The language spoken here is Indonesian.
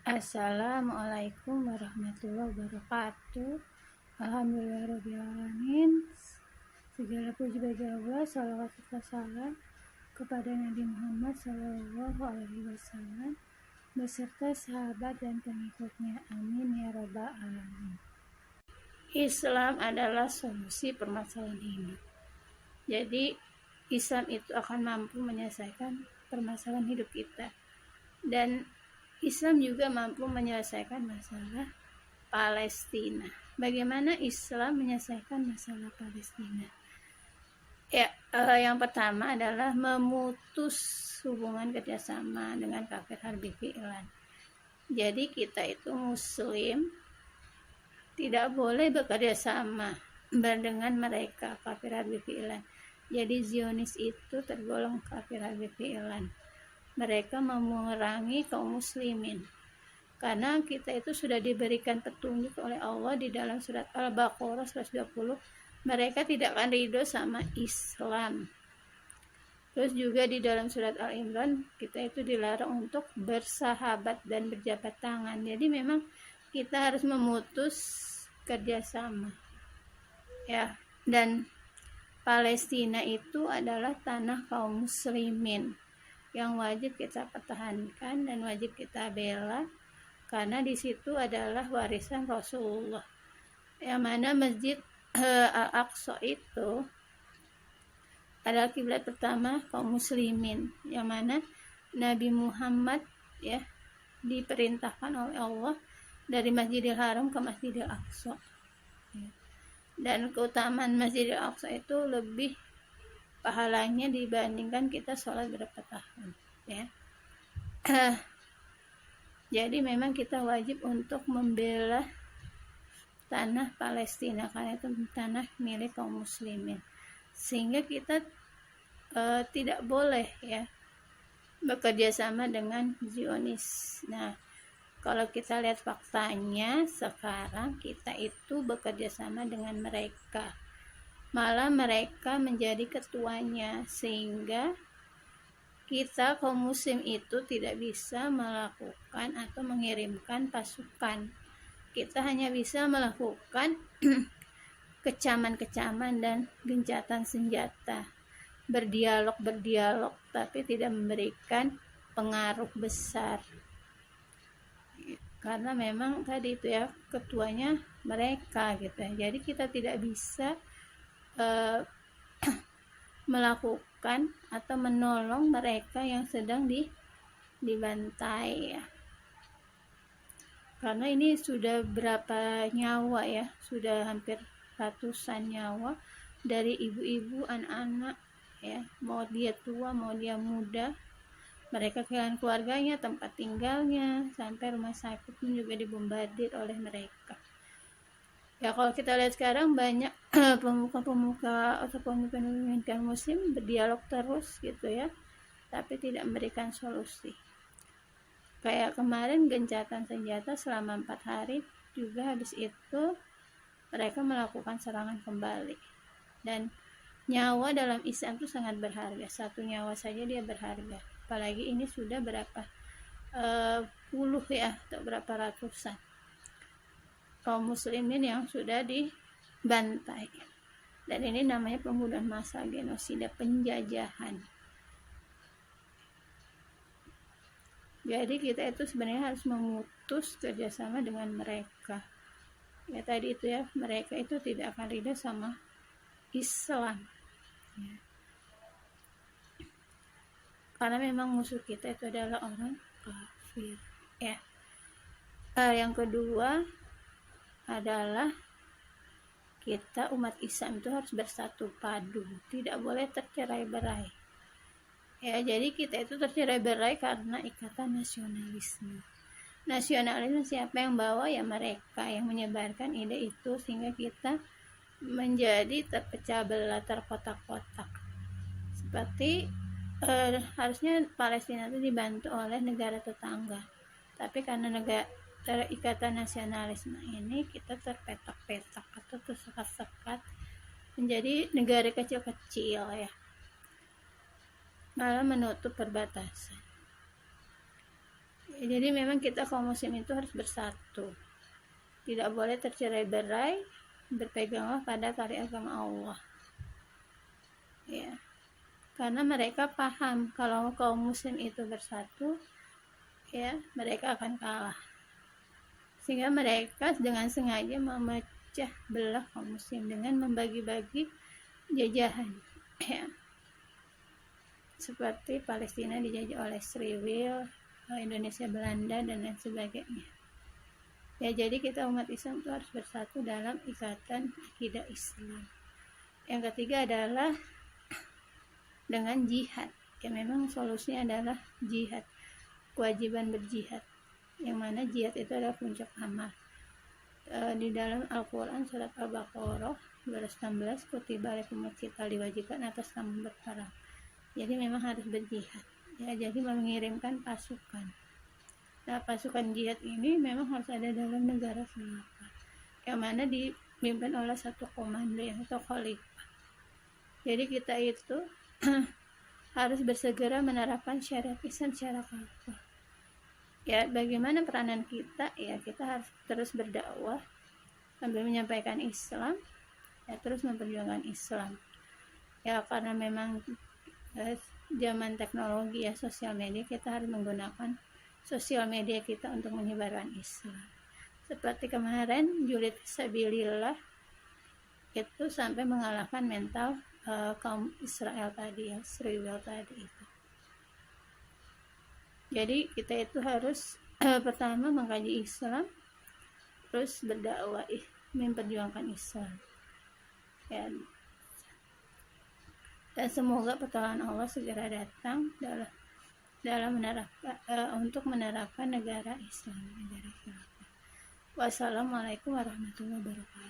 Assalamualaikum warahmatullahi wabarakatuh. Alhamdulillahirrahmanirrahim. Segala puji bagi Allah, salawat serta salam kepada Nabi Muhammad SAW beserta sahabat dan pengikutnya. Amin ya rabbal alamin. Islam adalah solusi permasalahan hidup. Jadi Islam itu akan mampu menyelesaikan permasalahan hidup kita, dan Islam juga mampu menyelesaikan masalah Palestina. Bagaimana Islam menyelesaikan masalah Palestina? Yang pertama adalah memutus hubungan kerjasama dengan kafir harbi fi'lan. Jadi kita itu Muslim tidak boleh bekerja sama dengan mereka kafir harbi fi'lan. Jadi Zionis itu tergolong kafir harbi fi'lan. Mereka memerangi kaum muslimin, karena kita itu sudah diberikan petunjuk oleh Allah di dalam surat Al-Baqarah 120, mereka tidak akan ridho sama Islam. Terus juga di dalam surat Al-Imran kita itu dilarang untuk bersahabat dan berjabat tangan. Jadi memang kita harus memutus kerjasama ya. Dan Palestina itu adalah tanah kaum muslimin yang wajib kita pertahankan dan wajib kita bela, karena di situ adalah warisan Rasulullah. Yang mana Masjid Al-Aqsa itu adalah kiblat pertama kaum muslimin, yang mana Nabi Muhammad ya diperintahkan oleh Allah dari Masjidil Haram ke Masjidil Aqsa. Dan keutamaan Masjidil Aqsa itu lebih pahalanya dibandingkan kita sholat berapa tahun ya. Jadi memang kita wajib untuk membela tanah Palestina, karena itu tanah milik kaum muslimin, sehingga kita tidak boleh ya bekerja sama dengan Zionis. Nah, kalau kita lihat faktanya sekarang kita itu bekerja sama dengan mereka, malah mereka menjadi ketuanya, sehingga kita kaum muslim itu tidak bisa melakukan atau mengirimkan pasukan. Kita hanya bisa melakukan kecaman-kecaman dan gencatan senjata, berdialog, tapi tidak memberikan pengaruh besar, karena memang tadi itu ya ketuanya mereka gitu ya. Jadi kita tidak bisa melakukan atau menolong mereka yang sedang dibantai ya. Karena ini sudah berapa nyawa ya, sudah hampir ratusan nyawa dari ibu-ibu, anak-anak ya, mau dia tua mau dia muda, mereka kehilangan keluarganya, tempat tinggalnya, sampai rumah sakit pun juga dibombardir oleh mereka. Ya kalau kita lihat sekarang banyak pemuka-pemuka atau pemimpin muslim berdialog terus gitu ya, tapi tidak memberikan solusi. Kayak kemarin gencatan senjata selama 4 hari juga, habis itu mereka melakukan serangan kembali. Dan nyawa dalam Islam itu sangat berharga, satu nyawa saja dia berharga, apalagi ini sudah berapa puluh ya, atau berapa ratusan kaum muslimin yang sudah dibantai. Dan ini namanya pembunuhan massal, genosida, penjajahan. Jadi kita itu sebenarnya harus memutus kerjasama dengan mereka ya. Tadi itu ya, mereka itu tidak akan ridho sama Islam ya. Karena memang musuh kita itu adalah orang kafir ya. Yang kedua adalah kita umat Islam itu harus bersatu padu, tidak boleh tercerai-berai ya. Jadi kita itu tercerai-berai karena ikatan nasionalisme. Nasionalisme siapa yang bawa? Ya mereka yang menyebarkan ide itu, sehingga kita menjadi terpecah belah, terkotak-kotak. Seperti harusnya Palestina itu dibantu oleh negara tetangga, tapi karena ikatan nasionalisme ini kita terpetak-petak atau tersekat-sekat menjadi negara kecil-kecil ya, malah menutup perbatasan Jadi memang kita kaum muslim itu harus bersatu, tidak boleh tercerai-berai, berpeganglah pada tali agama Allah ya, karena mereka paham kalau kaum muslim itu bersatu ya mereka akan kalah, sehingga mereka dengan sengaja memecah belah kaum muslim dengan membagi-bagi jajahan ya, seperti Palestina dijajah oleh Sriwil, Indonesia Belanda dan lain sebagainya ya. Jadi kita umat Islam itu harus bersatu dalam ikatan akidah Islam. Yang ketiga adalah dengan jihad ya, memang solusinya adalah jihad, kewajiban berjihad, yang mana jihad itu adalah puncak amal. Di dalam Al-Quran surat Al-Baqarah 216, kutiba alaikumul qital, diwajibkan atas kamu berperang. Jadi memang harus berjihad ya, jadi mengirimkan pasukan. Nah, pasukan jihad ini memang harus ada dalam negara khilafah, yang mana dipimpin oleh satu komando atau khalifah. Jadi kita itu harus bersegera menerapkan syariat Islam secara kafah. Ya, bagaimana peranan kita? Ya, kita harus terus berdakwah sambil menyampaikan Islam, ya terus memperjuangkan Islam. Ya, karena memang zaman teknologi ya, sosial media, kita harus menggunakan sosial media kita untuk menyebarkan Islam. Seperti kemarin julid fisabilillah itu sampai mengalahkan mental kaum Israel tadi ya, Sriwil tadi itu. Jadi kita itu harus pertama mengkaji Islam, terus berdakwah memperjuangkan Islam ya. Dan semoga pertolongan Allah segera datang dalam menerapkan untuk menerapkan negara Islam, negara khilafah. Wassalamualaikum warahmatullahi wabarakatuh.